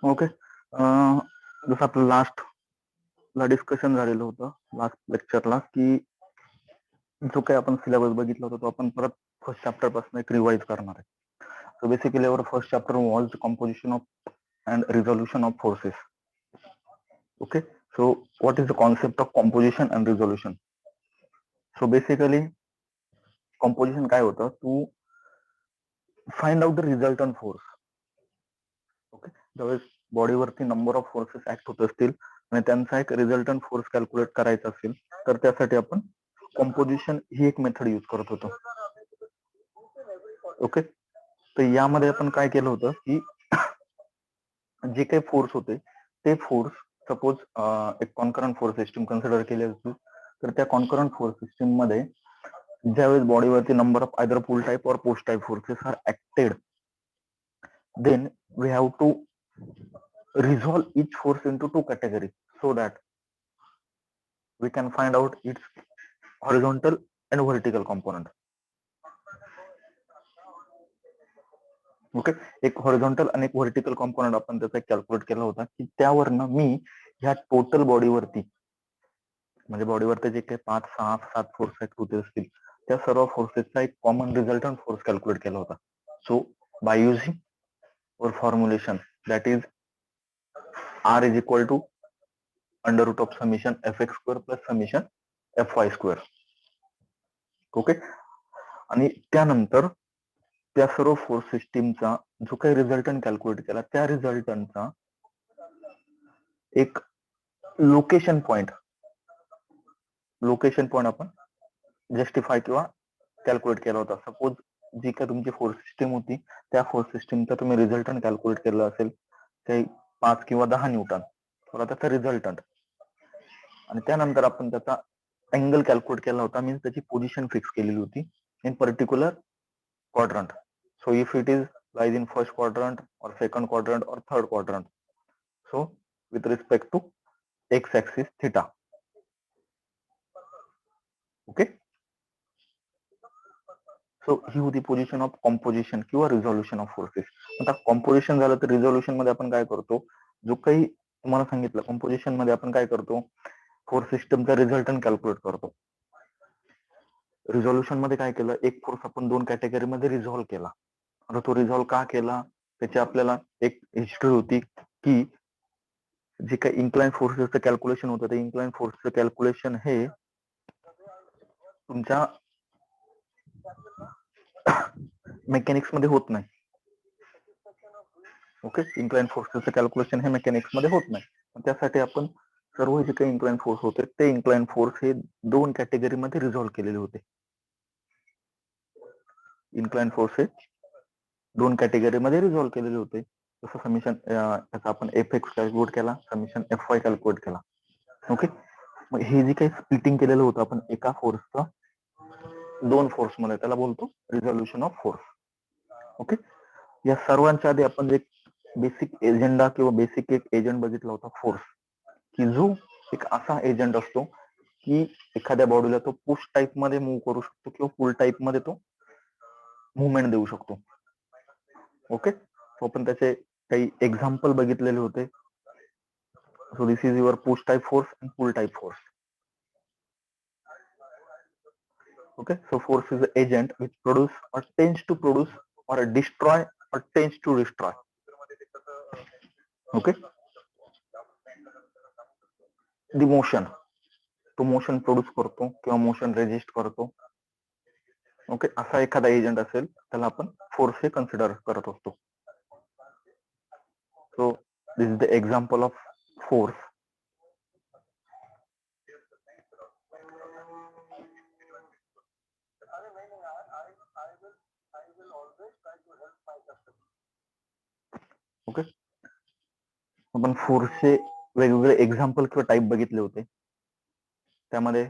Okay. जसं आपलं लास्टला डिस्कशन झालेलं होतं लास्ट लेक्चरला, की जो काही आपण सिलेबस बघितला होता तो आपण परत फर्स्ट चॅप्टर पासून एक रिवाइज करणार आहे. So basically our first chapter was composition of and resolution of forces. Okay. So what is the concept of composition and resolution? So basically composition काय होतं, to find out the resultant force. Okay. ज्यावेळेस बॉडीवरती number of forces act होत असतील आणि त्यांचा एक resultant force calculate करायचा असेल तर त्यासाठी आपण कंपोजिशन ही एक मेथड यूज करत होतो. ओके. तर यामध्ये आपण काय केलं होतं की जे काही फोर्स होते ते फोर्स सपोज एक कॉन्करंट फोर्स सिस्टीम कन्सिडर केली असतील तर त्या कॉन्करंट फोर्स सिस्टीम मध्ये ज्यावेळेस बॉडीवरती number of either pull type और push type forces are acted, then we have to resolve each force into two categories so that we can find out its horizontal and vertical component. Okay. एक horizontal आणि एक vertical component आपण त्याचा calculate केला होता की त्यावरनं मी ह्या total बॉडीवरती म्हणजे बॉडीवरती जे काही 5, 6, 7 फोर्स ऍक्ट होते असतील त्या सर्व फोर्सेसचा एक कॉमन रिझल्टंट फोर्स कॅल्क्युलेट केला होता. So by using our formulation that is R is equal to under root of summation fx square plus summation fy square. Okay. आणि त्यानंतर त्या सर्व फोर्स सिस्टीमचा जो काही रिझल्टंट कॅल्क्युलेट केला त्या रिझल्टंटचा एक लोकेशन पॉइंट आपण जस्टिफाय किंवा कॅल्क्युलेट केला होता. सपोज जी काय तुमची फोर्स सिस्टीम होती त्या फोर्स सिस्टीमचा तुम्ही रिझल्टंट कॅल्क्युलेट केलं असेल ते 5 किंवा 10 न्यूटन तर त्याचा रिझल्टंट आणि त्यानंतर आपण त्याचा अँगल कॅल्क्युलेट केला होता, मीन्स त्याची पोझिशन फिक्स केलेली होती in particular quadrant. So if it is lies in first quadrant or second quadrant or third quadrant, so with respect to x axis theta. Okay. So ही होती position of composition किंवा resolution of forces. आता composition झालं तर resolution मध्ये आपण काय करतो, जो काही तुम्हाला सांगितलं कॉम्पोजिशन मध्ये आपण काय करतो, फोर्स सिस्टमचा रिझल्टंट कॅल्क्युलेट करतो. रिझोल्युशन मध्ये काय केलं, एक फोर्स आपण 2 कॅटेगरीमध्ये रिझॉल्व्ह केला. आता तो रिझॉल्व्ह का केला त्याची आपल्याला एक हिस्ट्री होती की जे काही इन्क्लाइन फोर्सेसचं कॅल्क्युलेशन होतं ते इन्क्लाइन फोर्सचं कॅल्क्युलेशन हे तुमच्या मेकॅनिक्स मध्ये होत नाही. ओके. इन्क्लाइन फोर्सचं कॅल्क्युलेशन हे मेकॅनिक्स मध्ये होत नाही. त्यासाठी आपण सर्व जे काही इन्क्लाइन फोर्स होते ते इन्क्लाइन फोर्स हे 2 कॅटेगरीमध्ये रिझॉल्व्ह केलेले होते. इन्क्लाइन फोर्स हे 2 कॅटेगरीमध्ये रिझॉल्व्ह केलेले होते. जसं समिशन त्याचा आपण एफ कॅल्क्युलेट केला, समिशन fy कॅल्क्युलेट केला. ओके. मग हे जे काही स्प्लिटिंग केलेलं होतं आपण एका फोर्सचं 2 फोर्स मध्ये त्याला बोलतो रिझोल्युशन ऑफ फोर्स. ओके. या सर्वांच्या आधी आपण एक बेसिक एजेंडा किंवा बेसिक एक एजंट बघितला होता फोर्स, की जो एक असा एजंट असतो की एखाद्या बॉडीला तो पुश टाइप मध्ये मूव्ह करू शकतो किंवा पुल टाइप मध्ये तो मुवमेंट देऊ शकतो. ओके. सो आपण त्याचे काही एक्झाम्पल बघितलेले होते. So this is your push type force and pull type force. Okay, so force is the agent which produce or tends to produce or destroy or tends to destroy. Okay, the motion तो motion produce करतो किंवा motion resist करतो. Okay. असा एखादा agent असेल त्याला आपण force हे कन्सिडर करत असतो. So this is the example of force. Okay. आपण फोर्सचे वेगवेगळे एक्झाम्पल किंवा टाईप बघितले होते. त्यामध्ये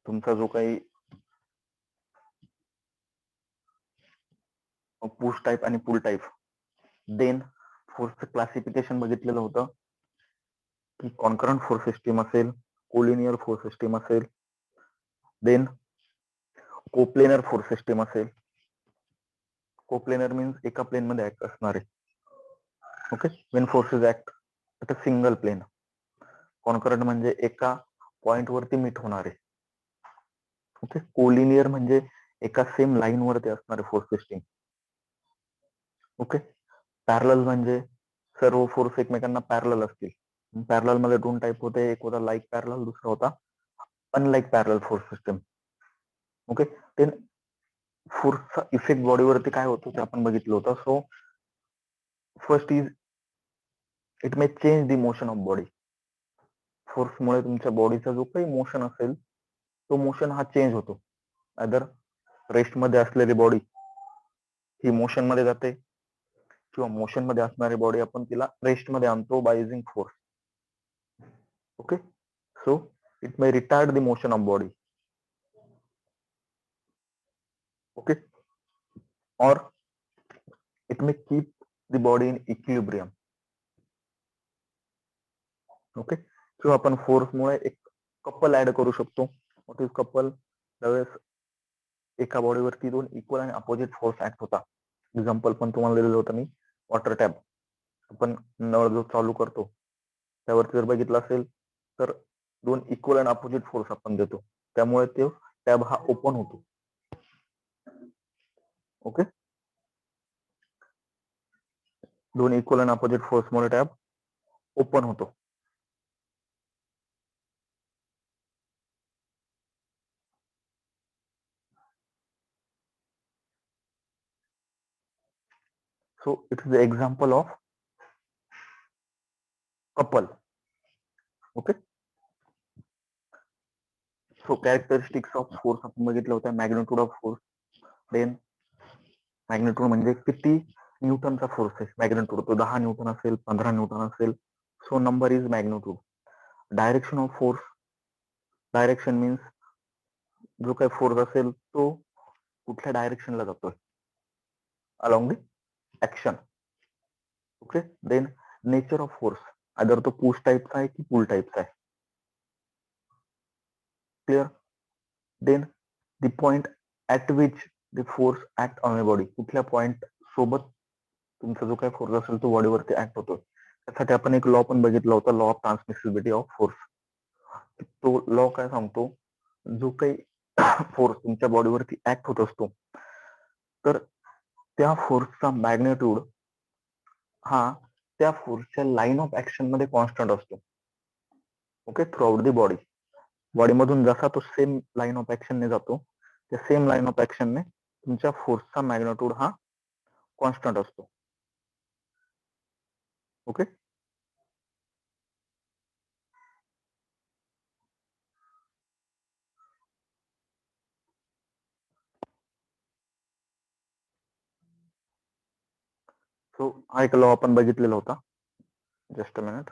तुमचा जो काही पुश टाइप आणि पुल टाइप, देन फोर्सचं क्लासिफिकेशन बघितलेलं होतं की कॉन्करंट फोर्स सिस्टीम असेल, कोलिनियर फोर्स सिस्टीम असेल, देन कोप्लेनर फोर्स सिस्टीम असेल. कोप्लेनर मीन्स एका प्लेन मध्ये ऍक्ट असणारे. Okay, when forces act at a single plane. Concurrent म्हणजे एका पॉइंट वरती मीट होणारे. ओके, कोलिनियर म्हणजे एका सेम लाईन वरती असणारे फोर्स सिस्टीम. ओके, पॅरलल म्हणजे सर्व फोर्स एकमेकांना पॅरलल असतील. पॅरलल मध्ये दोन टाईप होते, एक होता लाईक पॅरलल, दुसरा होता unlike parallel force system. Okay, ते फोर्सचा इफेक्ट बॉडीवरती काय होतो ते आपण बघितलं होतं. So first is it may change the motion of body. फोर्समुळे तुमच्या बॉडीचा जो काही मोशन असेल तो मोशन हा चेंज होतो. अदर रेस्ट मध्ये असलेली बॉडी ही मोशन मध्ये जाते, किंवा मोशन मध्ये असणारी बॉडी आपण तिला रेस्ट मध्ये आणतो by using force. Okay, so it may retard the motion of body. Okay, or it may keep the body in equilibrium. Okay, किंवा आपण फोर्समुळे एक कपल ऍड करू शकतो. What is couple? त्यावेळेस एका बॉडीवरती दोन इक्वल आणि अपोजिट फोर्स ऍक्ट होता. एक्झाम्पल पण तुम्हाला दिलेलं होतं मी. वॉटर टॅप, आपण नळ जो चालू करतो त्यावरती जर बघितलं असेल तर दोन इक्वल आणि अपोजिट फोर्स आपण देतो, त्यामुळे ते टॅब हा ओपन होतो. ओके, दोन इक्वल आणि अपोजिट फोर्समुळे टॅब ओपन होतो. So it is the example of couple. Okay. So characteristics of force आपण बघितलं होतं. Magnitude of force. Then magnitude म्हणजे किती न्यूटनचा फोर्स आहे. मॅग्निट्यूड तो 10 न्यूटन असेल, 15 न्यूटन असेल. So number is magnitude. Direction of force. Direction means जो काही फोर्स असेल तो कुठल्या डायरेक्शनला जातोय, along the action. Okay, then nature of force. Other तो पुश टाईपचा आहे की पुल टाईपचा आहे. Clear? Then the point at which the force act on a body. कुठल्या पॉइंट सोबत तुमचा जो काही फोर्स असेल तो बॉडीवरती ऍक्ट होतो. त्यासाठी आपण एक लॉ पण बघितला होता, law of transmissibility of force. तो लॉ काय सांगतो, जो काही फोर्स तुमच्या बॉडीवरती ऍक्ट होत असतो तर त्या फोर्सचा मॅग्निट्यूड हा त्या फोर्सच्या लाईन ऑफ ऍक्शन मध्ये कॉन्स्टंट असतो. Okay, throughout the body. बॉडीमधून जसा तो सेम लाईन ऑफ ऍक्शनने जातो, त्या सेम लाईन ऑफ ऍक्शनने तुमच्या फोर्सचा मॅग्निट्यूड हा कॉन्स्टंट असतो. ओके, सो हा एक लॉ आपण बघितलेला होता. Just a minute.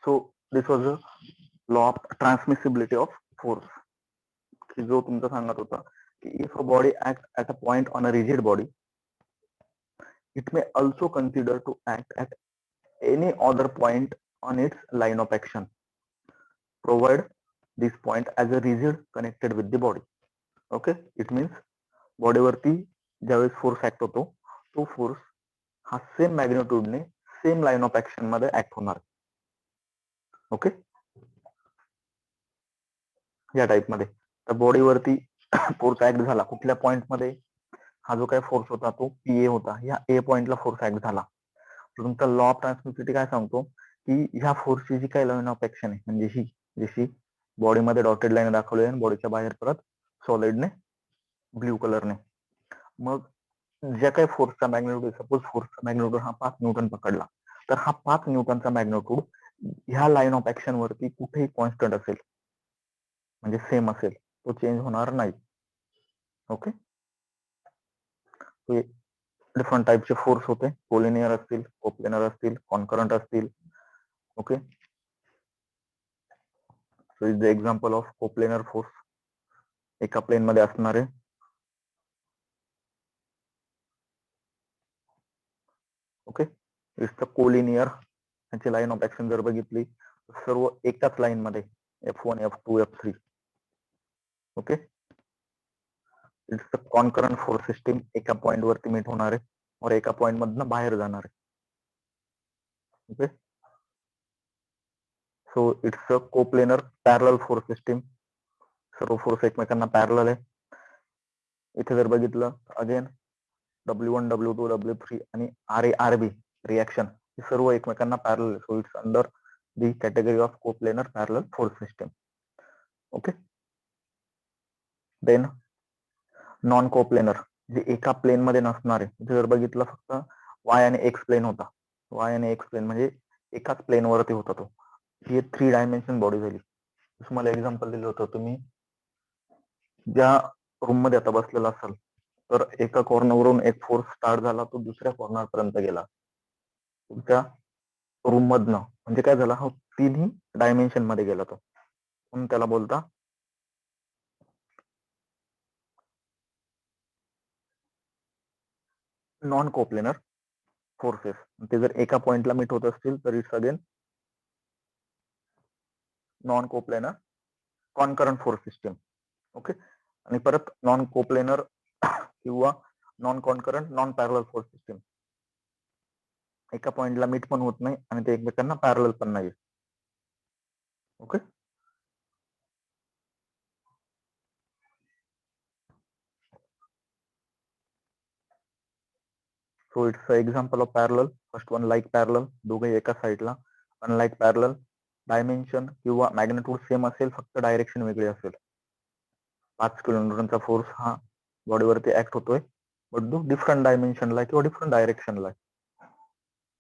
So this was a law of transmissibility of force, की जो तुमचा सांगत होता की if a body act at a point on a rigid body, it may also consider to act at any other point on its line of action, provide this point as a rigid connected with the body. Okay, it means बॉडीवरती ज्यावेळेस force act होतो तो force हा same मॅग्निट्यूडने same line of action मध्ये act होणार. Okay, या type मध्ये. तर बॉडीवरती फोर्स ऍक्ट झाला कुठल्या पॉइंट मध्ये, हा जो काही फोर्स होता तो पीए होता, या ए पॉइंटला फोर्स ऍक्ट झाला. तुमचा लॉ ऑफ ट्रान्समिसिबिलिटी काय सांगतो की ह्या फोर्सची जी काही लाईन ऑफ ऍक्शन आहे, म्हणजे ही जशी बॉडीमध्ये डॉटेड लाईन दाखवली आहे, बॉडीच्या बाहेर परत सॉलिडने ब्ल्यू कलरने. मग ज्या काही फोर्सचा मॅग्निट्यूड, सपोज फोर्सचा मॅग्निट्यूड हा 5 न्यूटन पकडला, तर हा 5 न्यूटनचा मॅग्निट्यूड ह्या लाईन ऑफ ऍक्शन वरती कुठेही कॉन्स्टंट असेल, म्हणजे सेम असेल, तो चेंज होणार नाही. ओके, डिफरंट टाईपचे फोर्स होते, कोलिनियर असतील, कोप्लेनर असतील, कॉन्करंट असतील. Okay, so is the example of coplanar force. एका प्लेन मध्ये असणारे ओके, इज द कोलिनियर. त्याची लाईन ऑफ ऍक्शन जर बघितली सर्व एकाच लाईन मध्ये F1 F2 F3. Okay, it's the concurrent force system. एका पॉइंट वरती मीट होणार आहे और एका पॉइंट मधनं बाहेर जाणार आहे. Okay, so it's a coplanar parallel force system. सर्व फोर्स एकमेकांना पॅरलल आहे. इथे जर बघितलं अगेन W1 W2 W3 आणि RA RB रिएक्शन हे सर्व एकमेकांना parallel. So it's under the category of coplanar parallel force system. Okay, then non coplanar जे एका प्लेन मध्ये नसणारे. इथे जर बघितलं फक्त वाय आणि एक्स प्लेन होता. वाय आणि एक्स प्लेन म्हणजे एकाच प्लेन वरती होता तो. ही 3 डायमेन्शन बॉडी झाली. तुम्हाला एक्झाम्पल दिलं होतं, तुम्ही ज्या रूम मध्ये आता बसलेला असाल तर एका कॉर्नरवरून एक फोर्स स्टार्ट झाला, तो दुसऱ्या कॉर्नर पर्यंत गेला तुमच्या रूम मधनं. म्हणजे काय झाला, हा 3ही डायमेन्शन मध्ये गेला तो, म्हणून त्याला बोलता नॉन कोप्लेनर फोर्सेस. ते जर एका पॉइंटला मीट होत असतील तर it's again non coplanar concurrent force system. Okay, आणि परत नॉन कोप्लेनर किंवा non concurrent non parallel force system. एका पॉइंटला मीट पण होत नाही आणि ते एकमेकांना पॅरलल पण नाही. Okay, so it's example of parallel. First one like parallel, दोघे एका साईडला. अनलाईक पॅरलल, डायमेन्शन किंवा मॅग्नेट्यूड सेम असेल, फक्त डायरेक्शन वेगळी असेल. 5 किलोन्यूटनचा फोर्स हा बॉडीवरती ऍक्ट होतोय, बट तो डिफरंट डायमेन्शनला किंवा डिफरंट डायरेक्शनला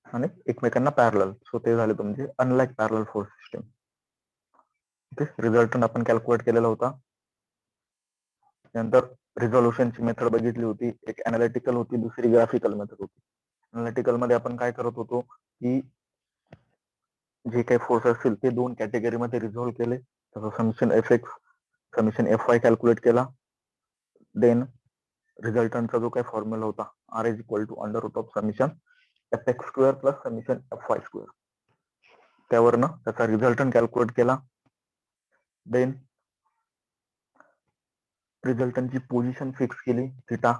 आणि एकमेकांना पॅरलल. सो ते झाले तुमचे unlike parallel force system. Okay, resultant आपण कॅल्क्युलेट केलेला होता. नंतर रिझोल्युशनची मेथड बघितली होती. एक अनालिटिकल होती, दुसरी ग्राफिकल मेथड होती. अनालिटिकल मध्ये आपण काय करत होतो की जे काही फोर्स असतील ते 2 कॅटेगरीमध्ये रिझॉल्व्ह केले. तसं summation Fx summation Fy calculate केला. देन रिझल्टंटचा जो काही फॉर्म्युला होता R is equal to under root of summation Fx square plus summation Fy square, त्यावरनं त्याचा रिझल्टंट कॅल्क्युलेट केला. देन रिझल्टंटची पोझिशन फिक्स केली थिटा.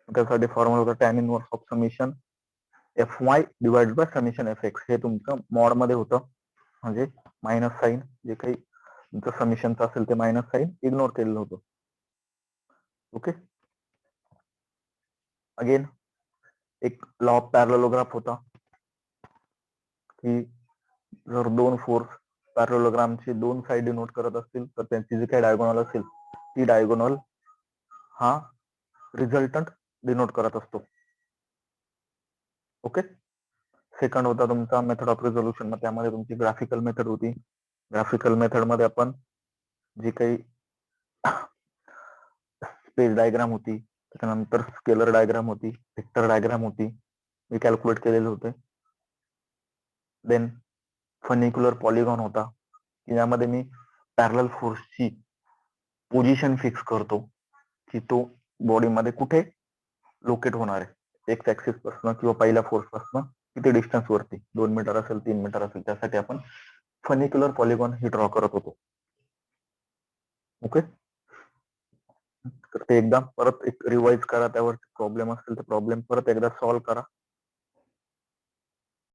त्यासाठी फॉर्म्युला होता tan inverse of summation Fy divide by summation Fx. हे तुमचं मॉड मध्ये होतं, म्हणजे मायनस साईन जे काही तुमचं समेशनचं असेल ते मायनस साईन इग्नोर केलेलं होतं. ओके, अगेन एक लॉ ऑफ पॅरलोग्राफ होता की जर 2 फोर्स पॅरलोग्रामचे 2 साइड डिनोट करत असतील तर त्यांची जी काही डायगोनल असेल ती डायगोनल हा रिझल्टंट डिनोट करत असतो. ओके, सेकंड होता तुमचा मेथड ऑफ रिझोल्युशन. मग त्यामध्ये तुमची ग्राफिकल मेथड होती. ग्राफिकल मेथड मध्ये आपण जी काही स्पेस डायग्राम होती, त्याच्यानंतर स्केलर डायग्राम होती, व्हेक्टर डायग्राम होती, मी कॅल्क्युलेट केलेले होते. देन फनिक्युलर पॉलिगॉन होता की यामध्ये मी पॅरलल फोर्सची पोझिशन फिक्स करतो की तो बॉडीमध्ये कुठे लोकेट होणार आहे, एक्स ऍक्सिस पासून किंवा पहिल्या फोर्स पासून किती डिस्टन्स वरती, 2 मीटर असेल 3 मीटर असेल, त्यासाठी आपण फनिक्युलर पॉलिगॉन ही ड्रॉ करत होतो. ओके, तर ते एकदा परत एक रिवाइज करा, त्यावर प्रॉब्लेम असतील तर प्रॉब्लेम परत एकदा सॉल्व्ह करा.